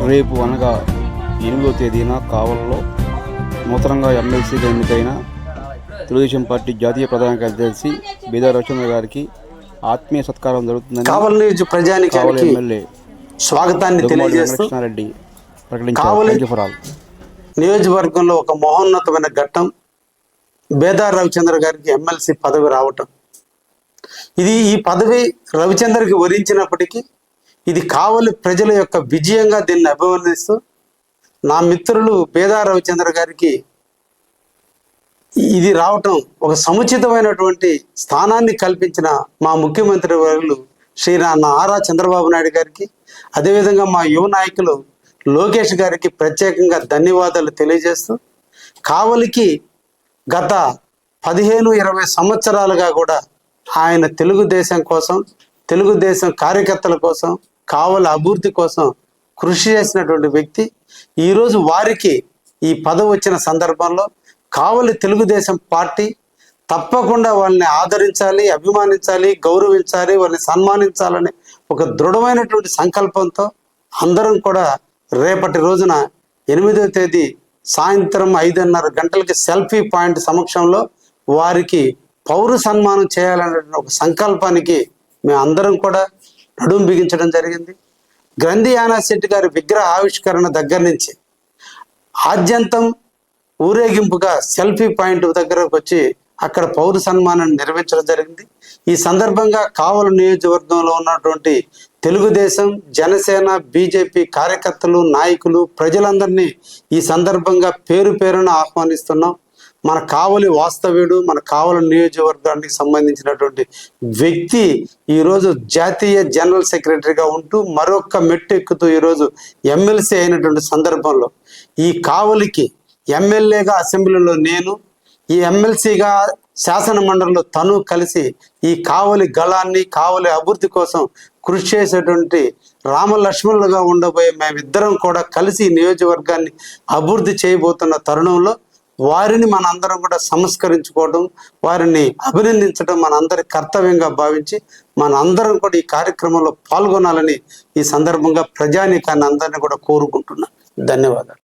రేపు అనగా 8వ తేదీన కావలిలో నూతనంగా ఎమ్మెల్సీగా ఎన్నికైన తెలుగుదేశం పార్టీ జాతీయ ప్రధాన కార్యదర్శి బీదా రవిచంద్ర గారికి ఆత్మీయ సత్కారం జరుగుతుందని కావలి ప్రజానికానికి ఎమ్మెల్యే స్వాగతాన్ని తెలియజేస్తూ వెంకటకృష్ణారెడ్డి ప్రకటించారు. నియోజకవర్గంలో ఒక మహోన్నతమైన ఘట్టం బీదా రవిచంద్ర గారికి ఎమ్మెల్సీ పదవి రావటం. ఈ పదవి రవిచంద్రకి వరించినప్పటికీ ఇది కావలి ప్రజల యొక్క విజయంగా దీన్ని అభివర్ణిస్తూ నా మిత్రులు బీదా రవిచంద్ర గారికి ఇది రావటం ఒక సముచితమైనటువంటి స్థానాన్ని కల్పించిన మా ముఖ్యమంత్రి వర్యులు శ్రీ నారా చంద్రబాబు నాయుడు గారికి, అదేవిధంగా మా యువ నాయకులు లోకేష్ గారికి ప్రత్యేకంగా ధన్యవాదాలు తెలియజేస్తూ, కావలికి గత 15-20 సంవత్సరాలుగా కూడా ఆయన తెలుగుదేశం కోసం, తెలుగుదేశం కార్యకర్తల కోసం, కావలి అభివృద్ధి కోసం కృషి చేసినటువంటి వ్యక్తి. ఈరోజు వారికి ఈ పదవి వచ్చిన సందర్భంలో కావలి తెలుగుదేశం పార్టీ తప్పకుండా వాళ్ళని ఆదరించాలి, అభిమానించాలి, గౌరవించాలి, వాళ్ళని సన్మానించాలని ఒక దృఢమైనటువంటి సంకల్పంతో అందరం కూడా రేపటి రోజున 8వ తేదీ సాయంత్రం 5:30 గంటలకి సెల్ఫీ పాయింట్ సమక్షంలో వారికి పౌర సన్మానం చేయాలనే ఒక సంకల్పానికి మేము అందరం కూడా నడుం బిగించడం జరిగింది. గ్రంథి యానాశెట్టి గారి విగ్రహ ఆవిష్కరణ దగ్గర నుంచి ఆద్యంతం ఊరేగింపుగా సెల్ఫీ పాయింట్ దగ్గరకు వచ్చి అక్కడ పౌర సన్మానాన్ని నిర్వహించడం జరిగింది. ఈ సందర్భంగా కావలి నియోజకవర్గంలో ఉన్నటువంటి తెలుగుదేశం, జనసేన, బీజేపీ కార్యకర్తలు, నాయకులు, ప్రజలందరినీ ఈ సందర్భంగా పేరు పేరున ఆహ్వానిస్తున్నాం. మన కావలి వాస్తవ్యుడు, మన కావలి నియోజకవర్గానికి సంబంధించినటువంటి వ్యక్తి ఈరోజు జాతీయ జనరల్ సెక్రటరీగా ఉంటూ మరొక మెట్టు ఎక్కుతూ ఈరోజు ఎమ్మెల్సీ అయినటువంటి సందర్భంలో ఈ కావలికి ఎమ్మెల్యేగా అసెంబ్లీలో నేను, ఈ ఎమ్మెల్సీగా శాసన మండలిలో తను కలిసి ఈ కావలి గళాన్ని, కావలి అభివృద్ధి కోసం కృషి చేసేటువంటి రామలక్ష్మణులుగా ఉండబోయే మేమిద్దరం కూడా కలిసి నియోజకవర్గాన్ని అభివృద్ధి చేయబోతున్న తరుణంలో వారిని మనందరం కూడా సంస్కరించుకోవడం, వారిని అభినందించడం మనందరి కర్తవ్యంగా భావించి మనందరం కూడా ఈ కార్యక్రమంలో పాల్గొనాలని ఈ సందర్భంగా ప్రజానీకాన్ని అందరినీ కూడా కోరుకుంటున్నాను. ధన్యవాదాలు.